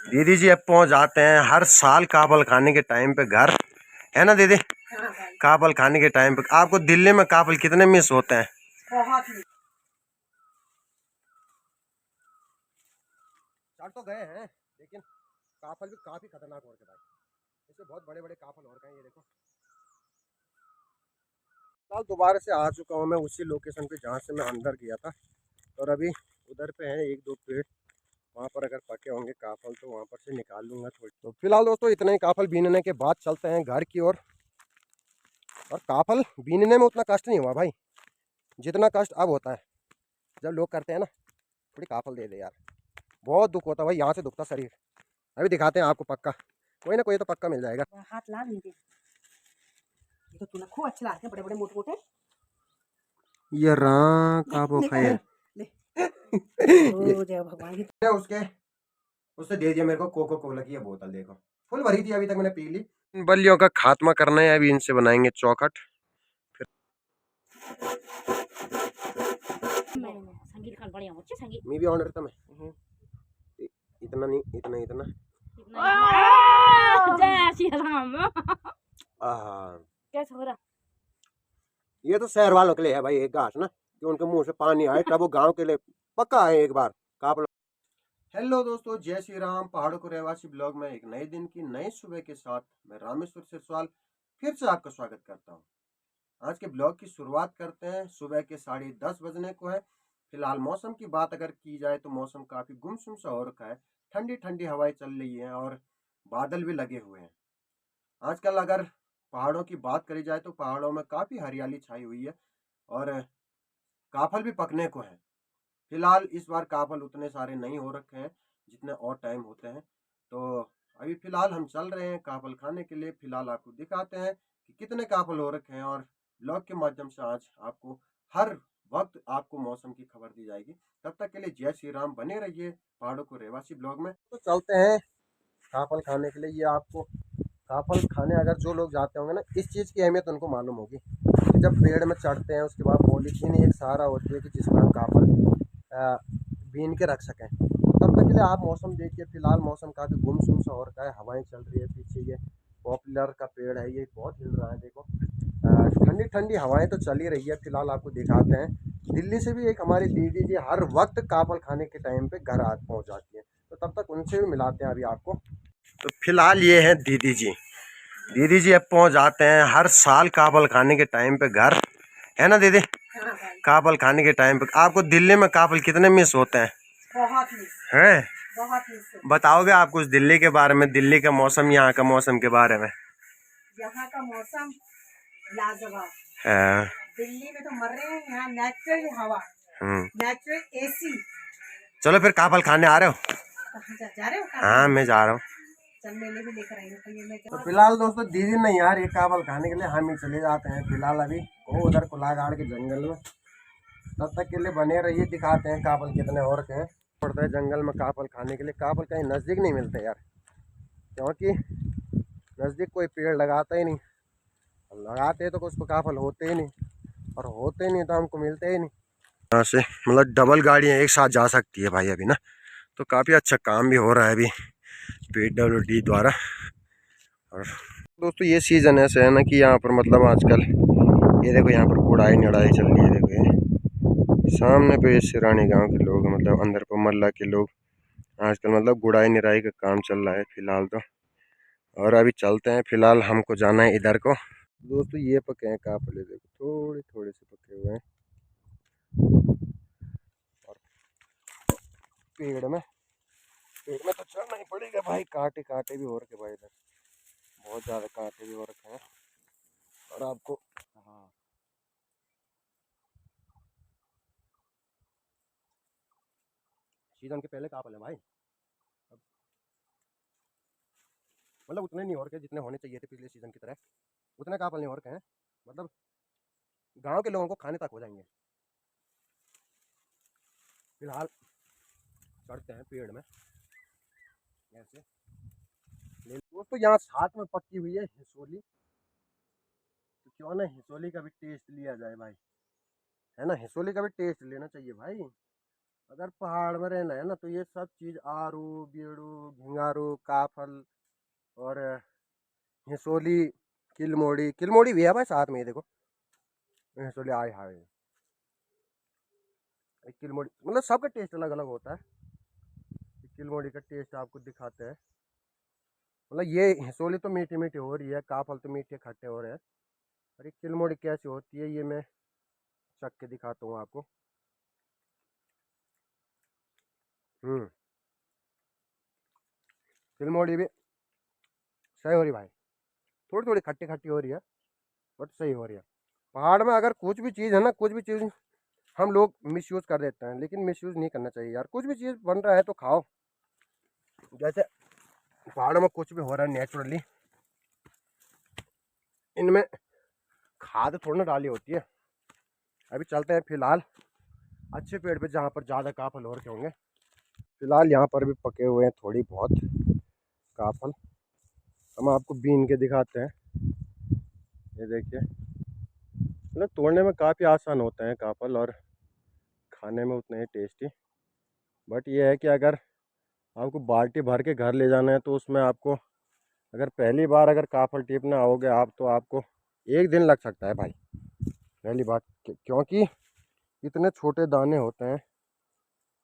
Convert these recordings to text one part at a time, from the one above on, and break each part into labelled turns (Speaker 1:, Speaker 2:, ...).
Speaker 1: दीदी जी अब पहुंच जाते हैं हर साल काफल खाने के टाइम पे घर, है ना दीदी?
Speaker 2: हाँ भाई।
Speaker 1: काफल खाने के टाइम पे आपको दिल्ली में काफल कितने मिस होते हैं?
Speaker 2: बहुत ही।
Speaker 1: चढ़ तो गए हैं लेकिन काफल भी काफी खतरनाक हो रखे भाई, इससे बहुत बड़े बड़े काफल हो रखे हैं। ये देखो कल दोबारा से आ चुका हूँ मैं उसी लोकेशन पे जहाँ से मैं अंदर गया था, और अभी उधर पे है एक दो पेड़, वहाँ पर अगर पके होंगे काफल तो वहाँ पर से निकाल लूँगा थोड़ी। तो फिलहाल दोस्तों इतने ही काफल बीनने के बाद चलते हैं घर की ओर। और काफल बीनने में उतना कष्ट नहीं हुआ भाई जितना कष्ट अब होता है जब लोग करते हैं ना थोड़ी काफल दे दे यार, बहुत दुख होता है भाई, यहाँ से दुखता शरीर। अभी दिखाते हैं आपको पक्का, कोई ना कोई तो पक्का मिल जाएगा।
Speaker 2: हाथ ला लीजिए, ये तो तूने खूब अच्छे लाते हैं, बड़े बड़े मोटे मोटे।
Speaker 1: ये रहा काफो खाए
Speaker 2: ले ओ जय भगवान की।
Speaker 1: उसके उससे दे दिया मेरे को कोको कोला की ये बोतल, देखो फुल भरी थी, अभी तक मैंने पी ली। बल्लियों का खात्मा करना है, अभी इनसे बनाएंगे चौखट। फिर
Speaker 2: संगीत खान बढ़िया होचे संगीत
Speaker 1: मैं भी ऑर्डर था मैं इतना नहीं इतना इतना
Speaker 2: जय श्री राम। कैसे हो रहा?
Speaker 1: ये तो शहर वालों के लिए है भाई एक घास ना, कि उनके मुंह से पानी आए तब वो गांव के लिए पक्का है एक बार काफल। हेलो दोस्तों, जय श्री राम। पहाड़ों को रहवासी ब्लॉग में एक नए दिन की नई सुबह के साथ मैं रामेश्वर सिरस्वाल फिर से आपका स्वागत करता हूँ। आज के ब्लॉग की शुरुआत करते हैं, सुबह के 10:30 बजने को है। फिलहाल मौसम की बात अगर की जाए तो मौसम काफ़ी गुमसुम सा हो रखा है, ठंडी ठंडी हवाएं चल रही हैं और बादल भी लगे हुए हैं। आजकल अगर पहाड़ों की बात करी जाए तो पहाड़ों में काफ़ी हरियाली छाई हुई है और काफल भी पकने को है। फिलहाल इस बार काफल उतने सारे नहीं हो रखे हैं जितने और टाइम होते हैं, तो अभी फिलहाल हम चल रहे हैं काफल खाने के लिए। फिलहाल आपको दिखाते हैं कि कितने काफल हो रखे हैं, और ब्लॉग के माध्यम से आज आपको हर वक्त आपको मौसम की खबर दी जाएगी। तब तक के लिए जय श्री राम, बने रहिए पहाड़ों को रहवासी ब्लॉग में। तो चलते हैं काफल खाने के लिए। ये आपको काफल खाने अगर जो लोग जाते होंगे ना, इस चीज़ की अहमियत उनको मालूम होगी कि जब पेड़ में चढ़ते हैं उसके बाद पॉलीथीन एक सहारा होती है कि जिसमें हम काफल बीन के रख सकें। तब तक के लिए आप मौसम देखिए, फिलहाल मौसम काफ़ी गुमसुम सा हो रखा है, हवाएं चल रही है, पीछे ये पॉपुलर का पेड़ है, ये बहुत हिल रहा है देखो। ठंडी ठंडी हवाएं तो चल ही रही है। फिलहाल आपको दिखाते हैं, दिल्ली से भी एक हमारी दीदी जी हर वक्त काफल खाने के टाइम पे घर आ पहुँच जाती है, तो तब तक उनसे भी मिलाते हैं अभी आपको। तो फिलहाल ये है दीदी जी, दीदी जी अब पहुंच जाते हैं हर साल काफल खाने के टाइम पे घर, है ना दीदी?
Speaker 2: हाँ भाई।
Speaker 1: काफल खाने के टाइम पे आपको दिल्ली में काफल कितने मिस होते हैं?
Speaker 2: बहुत मिस
Speaker 1: हैं?
Speaker 2: बहुत मिस।
Speaker 1: बताओगे आप कुछ दिल्ली के बारे में, दिल्ली का मौसम, यहाँ का मौसम के बारे में?
Speaker 2: यहाँ का मौसम लाजवाब।
Speaker 1: हाँ।
Speaker 2: दिल्ली में तो मर रहे हैं, यहाँ नेचुरल हवा, नेचुरल एसी।
Speaker 1: चलो फिर काफल खाने आ रहे हो?
Speaker 2: कहाँ जा रहे हो?
Speaker 1: हाँ मैं जा रहा हूँ।
Speaker 2: चल मेले भी लेकर आएंगे।
Speaker 1: तो फिलहाल दोस्तों दीदी नहीं यार ये काफल खाने के लिए, हम ही चले जाते हैं फिलहाल अभी वो उधर कुलागाड़ के जंगल में। तब तक के लिए बने रहिए, दिखाते हैं काफल कितने और के हैं। पड़ता है जंगल में काफल खाने के लिए, काफल कहीं नज़दीक नहीं मिलते यार, क्योंकि नज़दीक कोई पेड़ लगाता ही नहीं, लगाते तो कुछ काफल होते ही नहीं, और होते ही नहीं तो हमको मिलते ही नहीं। यहाँ से मतलब डबल गाड़ियाँ एक साथ जा सकती है भाई अभी ना, तो काफ़ी अच्छा काम भी हो रहा है अभी PWD द्वारा। और दोस्तों ये सीज़न ऐसे है ना कि यहाँ पर मतलब आजकल ये देखो यहाँ पर गुड़ाई निड़ाई चल रही है, देखो ये सामने पे सिरानी गांव के लोग मतलब अंदर पर मल्ला के लोग आजकल मतलब गुड़ाई निराई का काम चल रहा है फिलहाल तो। और अभी चलते हैं, फिलहाल हमको जाना है इधर को। दोस्तों ये पके हैं काफले, देखो थोड़े थोड़े से पके हुए हैं, और पेड़ में तो चढ़ना ही पड़ेगा भाई, कांटे कांटे भी हो रखे भाई, इधर बहुत ज़्यादा कांटे भी हो रखे हैं। और आपको हाँ सीजन के पहले काफल है भाई, अब मतलब उतने नहीं हो रखे जितने होने चाहिए थे पिछले सीजन की तरह, उतने काफल नहीं हो रखे हैं, मतलब गांव के लोगों को खाने तक हो जाएंगे। फिलहाल चढ़ते हैं पेड़ में ऐसे। दोस्तों यहाँ साथ में पकी हुई है हिसोली, तो क्यों ना हिसोली का भी टेस्ट लिया जाए भाई, है ना? हिसोली का भी टेस्ट लेना चाहिए भाई। अगर पहाड़ में रहना है ना तो ये सब चीज़ आरू बेड़ू कंगारू, काफल और हिसोली, किलमोड़ी। किलमोड़ी भी है भाई साथ में, ये देखो हिसोली। आए हाय, किलमोड़ी मतलब सबका टेस्ट अलग अलग होता है। किलमोड़ी का टेस्ट आपको दिखाते हैं। मतलब ये हिसोली तो मीठी मीठी हो रही है, काफल तो मीठे खट्टे हो रहे हैं। और ये किलमोड़ी कैसी होती है ये मैं चख के दिखाता हूँ आपको। किलमोड़ी भी सही हो रही भाई, थोड़ी थोड़ी खट्टी खट्टी हो रही है बट सही हो रही है। पहाड़ में अगर कुछ भी चीज़ है ना, कुछ भी चीज़ हम लोग मिसयूज़ कर देते हैं, लेकिन मिसयूज़ नहीं करना चाहिए यार। कुछ भी चीज़ बन रहा है तो खाओ। जैसे पहाड़ों में कुछ भी हो रहा है नेचुरली, इनमें खाद थोड़ी ना डाली होती है। अभी चलते हैं फिलहाल अच्छे पेड़ पे जहाँ पर ज़्यादा काफल हो रखे होंगे। फिलहाल यहाँ पर भी पके हुए हैं थोड़ी बहुत काफल। हम आपको बीन के दिखाते हैं। ये देखिए, मतलब तोड़ने में काफ़ी आसान होते हैं काफल और खाने में उतने ही टेस्टी। बट ये है कि अगर आपको बाल्टी भर के घर ले जाना है तो उसमें आपको, अगर पहली बार अगर काफल टिपना आओगे आप, तो आपको 1 दिन लग सकता है भाई। पहली बात क्योंकि इतने छोटे दाने होते हैं,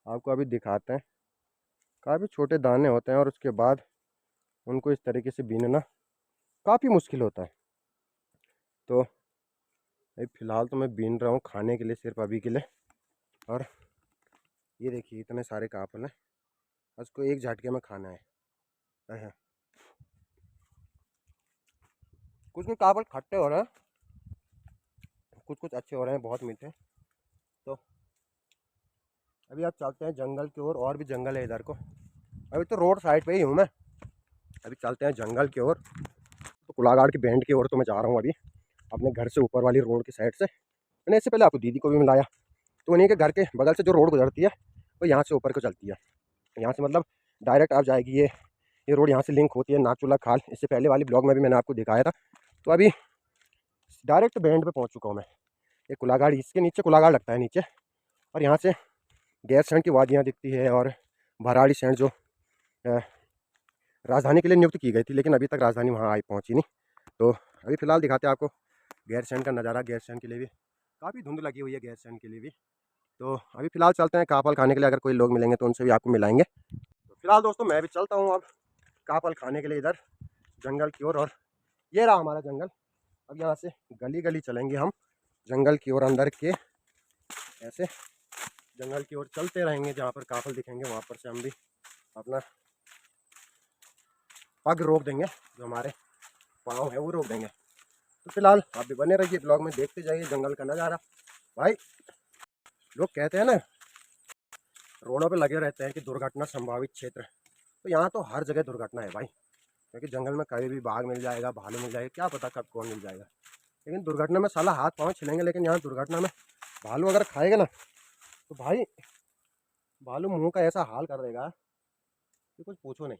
Speaker 1: आपको अभी दिखाते हैं। काफ़ी छोटे दाने होते हैं और उसके बाद उनको इस तरीके से बीनना काफ़ी मुश्किल होता है। तो अभी फ़िलहाल तो मैं बीन रहा हूँ खाने के लिए, सिर्फ अभी के लिए। और ये देखिए इतने सारे काफल हैं, उसको एक झटके में खाना है। अहं। कुछ कुछ काफल खट्टे हो रहे हैं, कुछ कुछ अच्छे हो रहे हैं, बहुत मीठे। तो अभी आप चलते हैं जंगल की ओर, और भी जंगल है इधर को। अभी तो रोड साइड पे ही हूँ मैं। अभी चलते हैं जंगल की ओर। तो कुलागाड़ की बैंड की ओर तो मैं जा रहा हूँ अभी, अपने घर से ऊपर वाली रोड की साइड से। मैंने इससे पहले आपको दीदी को भी मिलाया, तो उन्हीं के घर के बगल से जो रोड गुजरती है वो यहाँ से ऊपर को चलती है। यहाँ से मतलब डायरेक्ट आप जाएगी, ये रोड यहाँ से लिंक होती है नाचूला खाल। इससे पहले वाली ब्लॉग में भी मैंने आपको दिखाया था। तो अभी डायरेक्ट बैंड पे पहुँच चुका हूँ मैं। ये कुलागाड़, इसके नीचे कुलागाड़ लगता है नीचे, और यहाँ से गैरसैंण की वादियाँ दिखती है, और भराड़ी सैंड जो राजधानी के लिए नियुक्त की गई थी, लेकिन अभी तक राजधानी वहाँ आई पहुँची नहीं। तो अभी फ़िलहाल दिखाते हैं आपको गैरसैंण का नज़ारा। गैरसैंण के लिए भी काफ़ी धुंध लगी हुई है, गैरसैंण के लिए भी। तो अभी फ़िलहाल चलते हैं काफल खाने के लिए। अगर कोई लोग मिलेंगे तो उनसे भी आपको मिलाएंगे। तो फिलहाल दोस्तों मैं भी चलता हूँ अब काफल खाने के लिए इधर जंगल की ओर। और ये रहा हमारा जंगल। अब यहाँ से गली गली चलेंगे हम जंगल की ओर अंदर के, ऐसे जंगल की ओर चलते रहेंगे। जहाँ पर काफल दिखेंगे वहाँ पर से हम भी अपना पग रोक देंगे, जो हमारे पाँव है वो रोक देंगे। तो फिलहाल आप भी बने रहिए ब्लॉग में, देखते जाइए जंगल का नज़ारा। भाई लोग कहते हैं ना, रोडों पे लगे रहते हैं कि दुर्घटना संभावित क्षेत्र, तो यहाँ तो हर जगह दुर्घटना है भाई। क्योंकि जंगल में कभी भी बाघ मिल जाएगा, भालू मिल जाएगा, क्या पता कब कौन मिल जाएगा। लेकिन दुर्घटना में साला हाथ पाँव छिलेंगे, लेकिन यहाँ दुर्घटना में भालू अगर खाएगा ना, तो भाई भालू मुंह का ऐसा हाल कर देगा कि कुछ पूछो नहीं।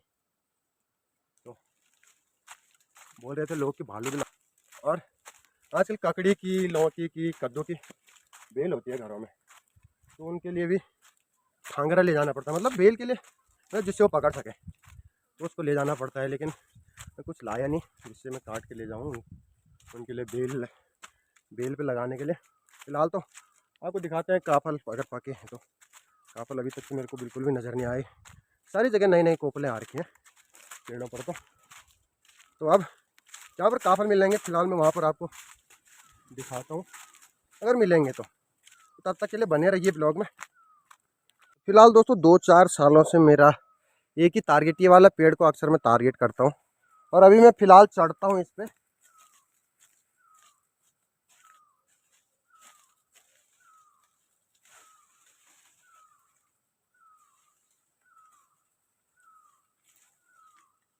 Speaker 1: तो बोल रहे थे लोग कि भालू भी और आजकल ककड़ी की, लौकी की, कद्दू की बेल होती है घरों में, तो उनके लिए भी खांगरा ले जाना पड़ता है। मतलब बेल के लिए, मतलब जिससे वो पकड़ सके तो उसको ले जाना पड़ता है। लेकिन मैं कुछ लाया नहीं जिससे मैं काट के ले जाऊँ उनके लिए बेल पे लगाने के लिए। फ़िलहाल तो आपको दिखाते हैं काफल अगर पके हैं तो। काफल अभी तक तो मेरे को बिल्कुल भी नज़र नहीं आए। सारी जगह नई नई कोपलें आ रखी हैं पेड़ों पर। तो अब जहाँ पर काफल मिलेंगे फ़िलहाल मैं वहाँ पर आपको दिखाता हूँ, अगर मिलेंगे तो तब तक के लिए बने रहिए ब्लॉग में। फ़िलहाल दोस्तों 2-4 सालों से मेरा एक ही टारगेट, ये वाला पेड़ को अक्सर मैं टारगेट करता हूँ, और अभी मैं फ़िलहाल चढ़ता हूँ इस पर।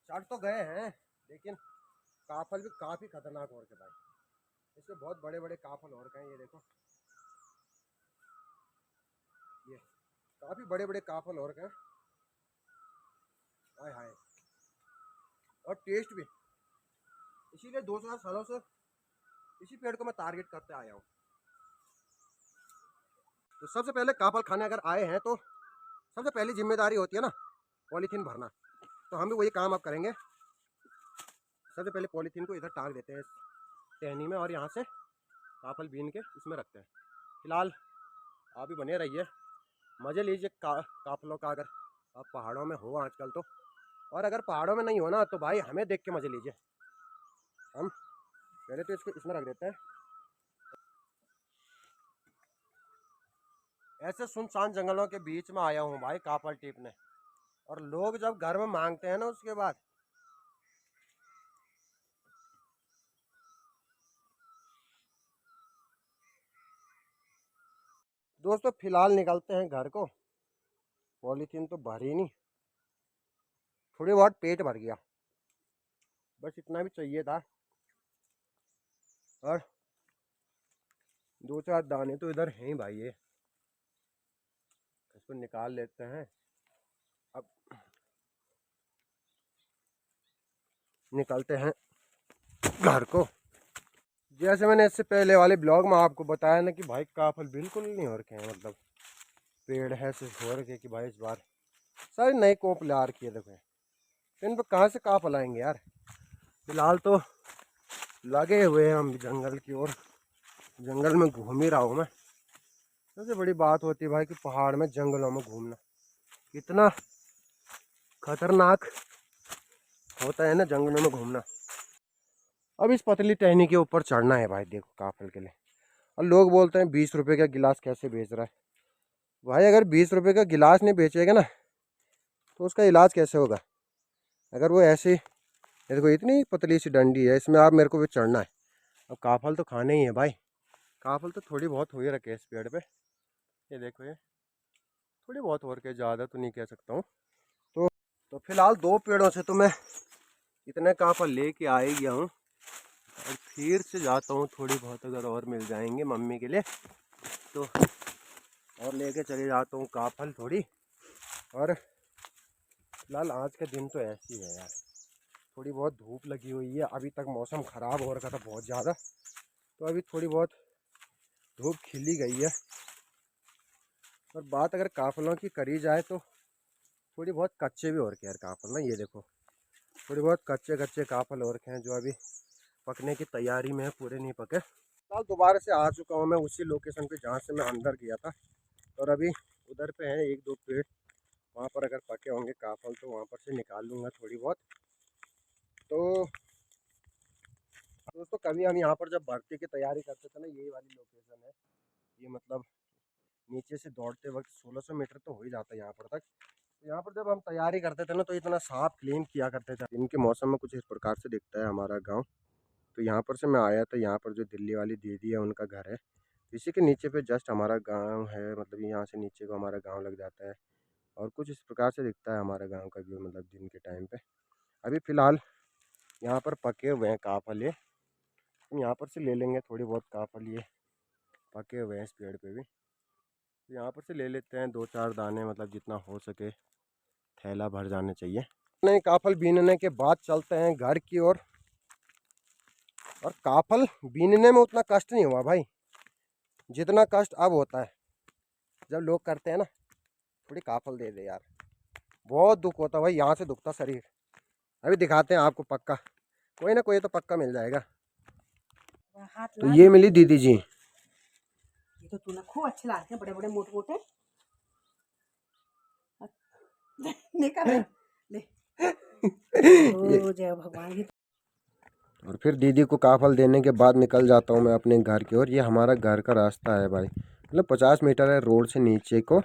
Speaker 1: चढ़ तो गए हैं, लेकिन काफल भी काफ़ी खतरनाक हो रखे भाई। इसमें बहुत बड़े बड़े काफल हो रखे हैं, ये देखो, ये काफ़ी बड़े बड़े काफल हो रखे हैं। हाय हाय, और टेस्ट भी। इसीलिए 2-4 सालों से इसी पेड़ को मैं टारगेट करते आया हूँ। तो सबसे पहले काफल खाने अगर आए हैं तो सबसे पहली जिम्मेदारी होती है ना, पॉलीथीन भरना। तो हम भी वही काम आप करेंगे। सबसे पहले पॉलीथीन को इधर टांग देते हैं टहनी में और यहाँ से काफल बीन के इसमें रखते हैं। फिलहाल आप भी बने रहिए, मज़े लीजिए काफलों का। अगर आप पहाड़ों में हो आजकल तो, और अगर पहाड़ों में नहीं हो ना तो भाई हमें देख के मज़े लीजिए। हम पहले तो इसको इसमें रख देते हैं। ऐसे सुनसान जंगलों के बीच में आया हूँ भाई काफल टीपने, और लोग जब घर में मांगते हैं ना उसके बाद दोस्तों फिलहाल निकलते हैं घर को। पॉलीथीन तो भरी नहीं, थोड़ी बहुत पेट भर गया, बस इतना भी चाहिए था। और 2-4 दाने तो इधर हैं भाई, ये इसको निकाल लेते हैं। अब निकलते हैं घर को। जैसे मैंने इससे पहले वाले ब्लॉग में आपको बताया ना कि भाई काफल बिल्कुल नहीं हो रखे हैं, मतलब पेड़ है सिर्फ हो रखे कि भाई इस बार सारे नए कोप ला रखी है। देखो इन पर कहाँ से काफल आएंगे यार। फिलहाल तो लगे हुए हैं हम जंगल की ओर, जंगल में घूम ही रहा हूँ मैं। सबसे बड़ी बात होती है भाई कि पहाड़ में जंगलों में घूमना कितना खतरनाक होता है ना, जंगलों में घूमना। अब इस पतली टहनी के ऊपर चढ़ना है भाई, देखो काफल के लिए। और लोग बोलते हैं 20 रुपये का गिलास कैसे बेच रहा है। भाई अगर 20 रुपये का गिलास नहीं बेचेगा ना तो उसका इलाज कैसे होगा। अगर वो ऐसे, देखो इतनी पतली सी डंडी है, इसमें आप मेरे को भी चढ़ना है। अब काफल तो खाने ही है भाई, काफल तो थोड़ी बहुत हो ही रखे इस पेड़ पे। ये देखो ये थोड़ी बहुत हो रखे, ज़्यादा तो नहीं कह सकता हूँ। तो फिलहाल 2 पेड़ों से तो मैं इतने काफल लेके आ ही गया हूँ, और फिर से जाता हूँ थोड़ी बहुत अगर और मिल जाएंगे मम्मी के लिए तो और लेके चले जाता हूँ काफल थोड़ी। और फिलहाल आज का दिन तो ऐसी है यार, थोड़ी बहुत धूप लगी हुई है। अभी तक मौसम ख़राब हो रखा था बहुत ज़्यादा, तो अभी थोड़ी बहुत धूप खिली गई है। और बात अगर काफलों की करी जाए तो थोड़ी बहुत कच्चे भी हो रखे हैं यार काफल ना। ये देखो थोड़ी बहुत कच्चे कच्चे काफल हो रखे हैं जो अभी पकने की तैयारी में है, पूरे नहीं पके। कल दोबारा से आ चुका हूँ मैं उसी लोकेशन पे जहाँ से मैं अंदर गया था, और अभी उधर पे है 1-2 पेड़, वहाँ पर अगर पके होंगे काफल तो वहाँ पर से निकाल लूँगा थोड़ी बहुत। तो दोस्तों कभी हम यहाँ पर जब भर्ती की तैयारी करते थे ना, यही वाली लोकेशन है ये, मतलब नीचे से दौड़ते वक्त 1600 मीटर तो हो ही जाता है यहाँ पर तक। तो यहाँ पर जब हम तैयारी करते थे ना तो इतना साफ क्लीन किया करते थे। इनके मौसम में कुछ इस प्रकार से दिखता है हमारा गाँव। तो यहाँ पर से मैं आया था, यहाँ पर जो दिल्ली वाली दीदी है उनका घर है, इसी के नीचे पे जस्ट हमारा गांव है। मतलब यहाँ से नीचे को हमारा गांव लग जाता है, और कुछ इस प्रकार से दिखता है हमारा गांव का व्यू, मतलब दिन के टाइम पे। अभी फ़िलहाल यहाँ पर पके हुए हैं काफल, ये हम यहाँ पर से ले लेंगे थोड़ी बहुत काफल, ये पके हुए हैं इस पेड़ पे भी। तो यहाँ पर से ले लेते हैं 2-4 दाने, मतलब जितना हो सके थैला भर जाने चाहिए। नहीं, काफल बीनने के बाद चलते हैं घर की ओर। और काफल बीनने में उतना कष्ट नहीं हुआ भाई जितना कष्ट अब होता है जब लोग करते हैं ना थोड़ी काफल दे दे यार, बहुत दुख होता है भाई, यहाँ से दुखता शरीर। अभी दिखाते हैं आपको पक्का, कोई ना कोई तो पक्का मिल जाएगा।
Speaker 2: हाथ
Speaker 1: तो
Speaker 2: ला
Speaker 1: ये मिली दीदी जी,
Speaker 2: ये तो तूने खूब अच्छे लाते हैं, बड़े बड़े मोटे मोटे निकाल ले। ओ जय भगवान की।
Speaker 1: और फिर दीदी को काफल देने के बाद निकल जाता हूँ मैं अपने घर की ओर। ये हमारा घर का रास्ता है भाई, मतलब 50 मीटर है रोड से नीचे को।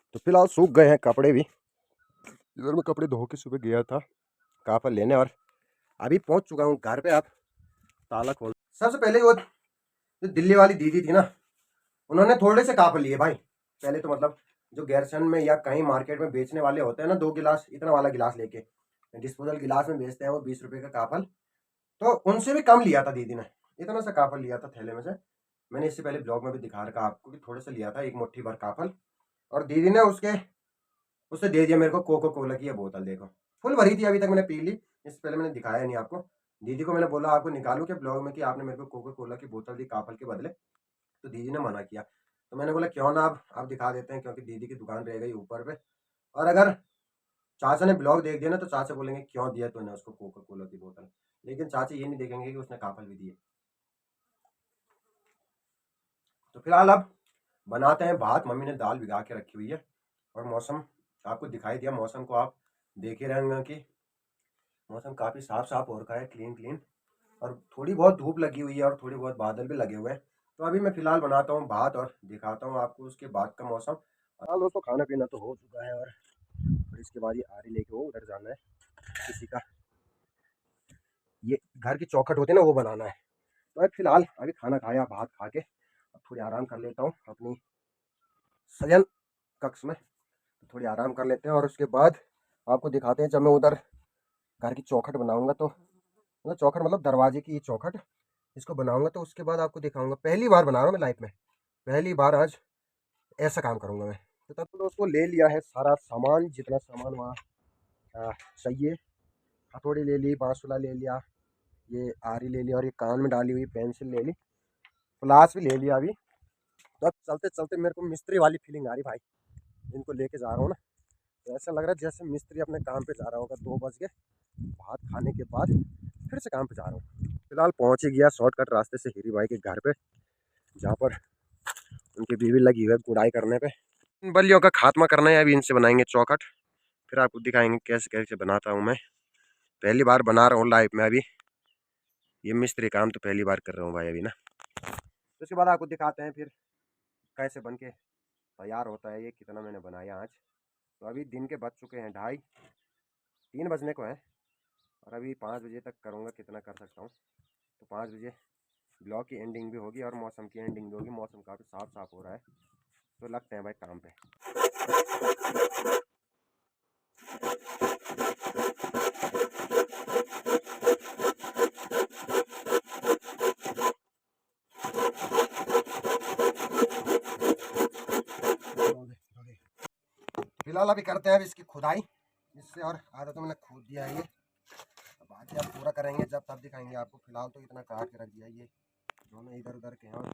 Speaker 1: तो फिलहाल सूख गए हैं कपड़े भी, इधर मैं कपड़े धो के सुबह गया था काफल लेने, और अभी पहुंच चुका हूँ घर पे। आप ताला खोल। सबसे पहले वो जो दिल्ली वाली दीदी थी ना, उन्होंने थोड़े से काफल लिए भाई पहले तो। मतलब जो गैरसन में या कहीं मार्केट में बेचने वाले होते हैं ना, 2 गिलास इतना वाला गिलास लेके डिस्पोजल गिलास में बेचते हैं वो 20 रुपये का काफल, तो उनसे भी कम लिया था दीदी ने। इतना सा काफल लिया था थैले में से। मैंने इससे पहले ब्लॉग में भी दिखा रखा आपको कि थोड़े से लिया था, 1 मुट्ठी भर काफल। और दीदी ने उससे दे दिया मेरे को कोको कोला की ये बोतल। देखो फुल भरी थी, अभी तक मैंने पी ली। इससे पहले मैंने दिखाया नहीं आपको। दीदी को मैंने बोला आपको निकालूं क्या ब्लॉग में कि आपने मेरे को कोका कोला की बोतल दी काफल के बदले, तो दीदी ने मना किया। तो मैंने बोला क्यों ना आप दिखा देते हैं, क्योंकि दीदी की दुकान रह गई ऊपर पे, और अगर चाचा ने ब्लॉग देख दिया ना तो चाचा बोलेंगे क्यों दिया तूने उसको कोका कोला की बोतल, लेकिन चाचा ये नहीं देखेंगे कि उसने काफल भी दिए। तो फिलहाल अब बनाते हैं भात। मम्मी ने दाल भिगा के रखी हुई है, और मौसम आपको दिखाई दिया, मौसम को आप देख ही रहेंगे कि मौसम काफ़ी साफ साफ हो रखा है, क्लीन क्लीन, और थोड़ी बहुत धूप लगी हुई है और थोड़ी बहुत बादल भी लगे हुए हैं। तो अभी मैं फ़िलहाल बनाता हूँ भात और दिखाता हूँ आपको उसके बाद का मौसम। हाँ दोस्तों, खाना पीना तो हो चुका है, और फिर इसके बाद ये आरी लेके वो उधर जाना है, किसी का ये घर की चौखट होती है ना, वो बनाना है। तो फिलहाल अभी खाना खाया, भात खा के अब थोड़ी आराम कर लेता हूँ अपनी शयन कक्ष में। तो थोड़ी आराम कर लेते हैं, और उसके बाद आपको दिखाते हैं जब मैं उधर घर की चौखट बनाऊंगा, तो मतलब चौखट मतलब दरवाजे की चौखट, इसको बनाऊंगा तो उसके बाद आपको दिखाऊंगा। पहली बार बना रहा हूँ मैं लाइफ में, पहली बार आज ऐसा काम करूंगा मैं। तो तब तो दोस्तों ले लिया है सारा सामान, जितना सामान वहाँ चाहिए। हथौड़ी ले ली, बांसुला ले लिया, ये आरी ले लिया, और ये कान में डाली हुई पेंसिल ले ली, प्लास भी ले लिया अभी। तो अब चलते चलते मेरे को मिस्त्री वाली फीलिंग आ रही भाई, इनको लेके जा रहा हूँ ना, तो ऐसा लग रहा है जैसे मिस्त्री अपने काम पे जा रहा होगा। 2 बज गए, भात खाने के बाद फिर से काम पे जा रहा हूँ। फिलहाल पहुँच ही गया शॉर्टकट रास्ते से हीरी भाई के घर पे, जहाँ पर उनकी बीवी लगी हुई है गुड़ाई करने पे। इन बल्लियों का खात्मा करना है, अभी इनसे बनाएंगे चौखट, फिर आपको दिखाएंगे कैसे कैसे बनाता हूँ मैं। पहली बार बना रहा हूँ लाइफ में अभी, ये मिस्त्री काम तो पहली बार कर रहा हूँ भाई अभी ना। तो उसके बाद आपको दिखाते हैं फिर कैसे बन के तैयार होता है ये, कितना मैंने बनाया आज। तो अभी दिन के बज चुके हैं 2:30, 3 बजने को है, और अभी 5 बजे तक करूँगा कितना कर सकता हूँ। तो 5 बजे ब्लॉग की एंडिंग भी होगी और मौसम की एंडिंग भी होगी। मौसम काफ़ी साफ साफ हो रहा है, तो लगते हैं भाई काम पे। फिलहाल अभी करते हैं अब इसकी खुदाई, इससे और आधा तो मैंने खोद दिया है ये, बाकी आप पूरा करेंगे जब तब दिखाएंगे आपको। फिलहाल तो इतना काट के रख दिया, ये दोनों इधर उधर के हैं, और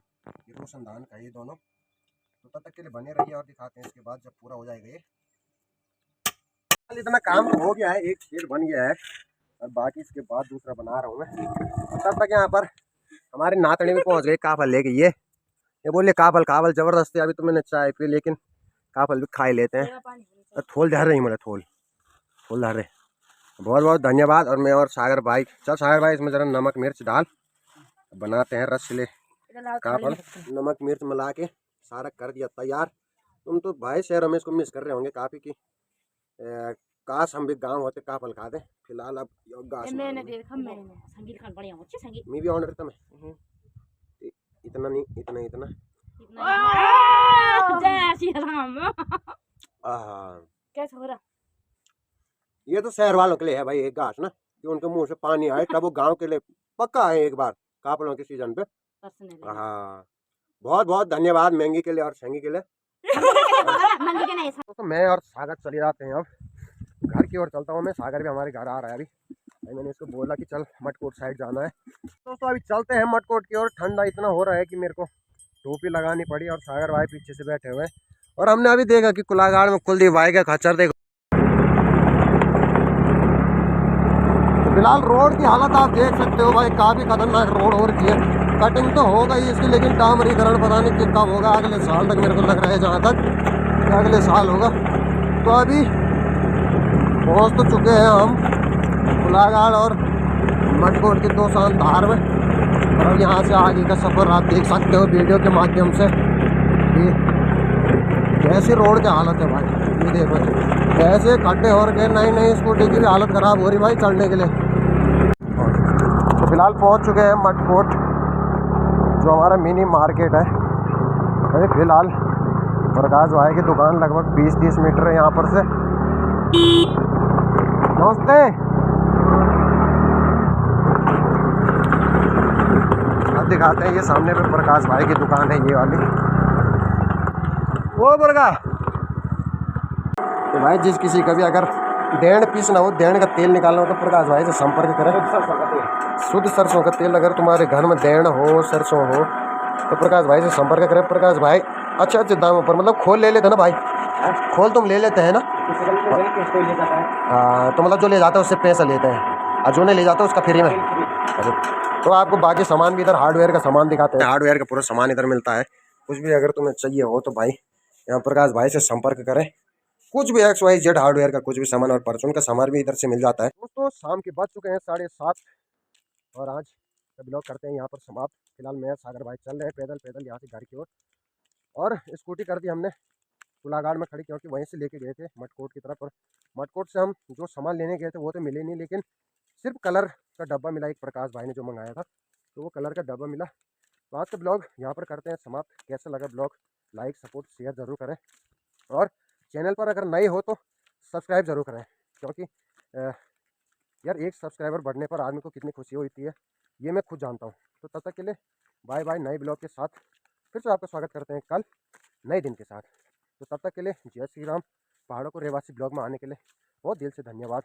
Speaker 1: ये रोशनदान का ये दोनों। तो तब तक के लिए बने रहिए और दिखाते हैं इसके बाद जब पूरा हो जाएगा ये। इतना काम तो हो गया है, एक शेड बन गया है, और बाकी इसके बाद दूसरा बना रहा हूँ मैं। तब तक यहाँ पर हमारे नातनी में पहुँच गए काफल लेके। ये बोले काफल काफल जबरदस्ती। अभी तो मैंने चाय पी, लेकिन काफल भी खा ही लेते हैं। थोल धर रही मेरा, थोल धर रहे। बहुत बहुत धन्यवाद। और मैं और सागर भाई, चल सागर भाई इसमें ज़रा नमक मिर्च डाल, बनाते हैं रसले काफल। नमक मिर्च मिला के सारा कर दिया तैयार। तुम तो भाई शहरों में इसको मिस कर रहे होंगे काफ़ी की, काश हम भी गांव होते काफल खाते। फिलहाल अब
Speaker 3: मैंने देखा, मैंने संगीत खान बढ़िया होचे संगीत
Speaker 1: मैं भी ऑन रहता मैं इतना नहीं, इतना इतना
Speaker 3: जय श्री राम। कैसे हो रहा?
Speaker 1: ये तो शहर वालों के लिए है भाई एक घास ना, कि उनके मुंह से पानी आए, तब वो गांव के लिए पक्का है एक बार काफलों के सीजन पे। हाँ, बहुत बहुत धन्यवाद मैंगी के लिए और सेंगी के लिए। तो मैं और सागर चले जाते हैं अब घर की ओर। चलता हूँ मैं, सागर भी हमारे घर आ रहा है अभी। मैंने इसको बोला कि चल मटकोट साइड जाना है, तो अभी चलते हैं मटकोट की ओर। ठंडा इतना हो रहा है कि मेरे को टोपी लगानी पड़ी, और सागर भाई पीछे से बैठे हुए हैं। और हमने अभी देखा कि कुलागाड़ में कुलदीप भाई का खच्चर देखो। तो फिलहाल रोड की हालत आप देख सकते हो भाई, काफ़ी खतरनाक रोड हो रही है। कटिंग तो हो गई इसकी, लेकिन डामरीकरण पता नहीं कि कब होगा, अगले साल तक मेरे को लग रहा है, जहाँ तक अगले साल होगा। तो अभी पहुँच तो चुके हैं हम कुलागाड़ और मटकोट की 2 धार में। और अब यहाँ से आगे का सफ़र आप देख सकते हो वीडियो के माध्यम से। ये कैसी रोड की हालत है भाई, ये देखो कैसे खड्डे हो रखे। नई स्कूटी की भी हालत ख़राब हो रही भाई चढ़ने के लिए। तो फिलहाल पहुँच चुके हैं मटकोट, जो हमारा मिनी मार्केट है। अरे फिलहाल प्रकाश भाई की दुकान लगभग 20-30 मीटर है यहाँ पर से। नमस्ते। अब दिखाते हैं, ये सामने पे प्रकाश भाई की दुकान है, ये वाली। वो मुर्गा तो भाई जिस किसी का भी अगर देण पीसना हो, देण का तेल निकालना हो, तो प्रकाश भाई से संपर्क करें। शुद्ध सरसों का तेल अगर तुम्हारे घर में देना हो, सरसों हो, तो प्रकाश भाई से संपर्क करें। प्रकाश भाई अच्छे अच्छे दामों पर, मतलब खोल ले लेते हैं ना भाई, खोल तुम ले लेते हैं ना। हाँ, तो मतलब जो ले जाता है उससे पैसा लेते हैं और जो नहीं ले जाता उसका फ्री में। अरे तो आपको बाकी सामान भी इधर हार्डवेयर का सामान दिखाते हैं, हार्डवेयर का पूरा सामान इधर मिलता है। कुछ भी अगर तुम्हें चाहिए हो तो भाई यहाँ प्रकाश भाई से संपर्क करें। कुछ भी XYZ हार्डवेयर का कुछ भी सामान और परचून का सामान भी इधर से मिल जाता है। दोस्तों शाम के बज चुके हैं 7:30 और आज का ब्लॉग करते हैं यहाँ पर समाप्त। फिलहाल मैं सागर भाई चल रहे हैं पैदल पैदल यहाँ से घर की ओर, और स्कूटी कर दी हमने कुलागाड़ में खड़ी, क्योंकि वहीं से लेके गए थे मटकोट की तरफ। और मटकोट से हम जो सामान लेने गए थे वो तो मिले नहीं, लेकिन सिर्फ कलर का डब्बा मिला एक, प्रकाश भाई ने जो मंगाया था तो वो कलर का डब्बा मिला। तो आज का ब्लॉग यहाँ पर करते हैं समाप्त। कैसा लगा ब्लॉग, लाइक सपोर्ट शेयर ज़रूर करें, और चैनल पर अगर नए हो तो सब्सक्राइब ज़रूर करें, क्योंकि यार एक सब्सक्राइबर बढ़ने पर आदमी को कितनी खुशी होती है ये मैं खुद जानता हूँ। तो तब तक के लिए बाय बाय, नए ब्लॉग के साथ फिर से आपका स्वागत करते हैं कल नए दिन के साथ। तो तब तक के लिए जय श्री राम। पहाड़ों को रहवासी ब्लॉग में आने के लिए बहुत दिल से धन्यवाद।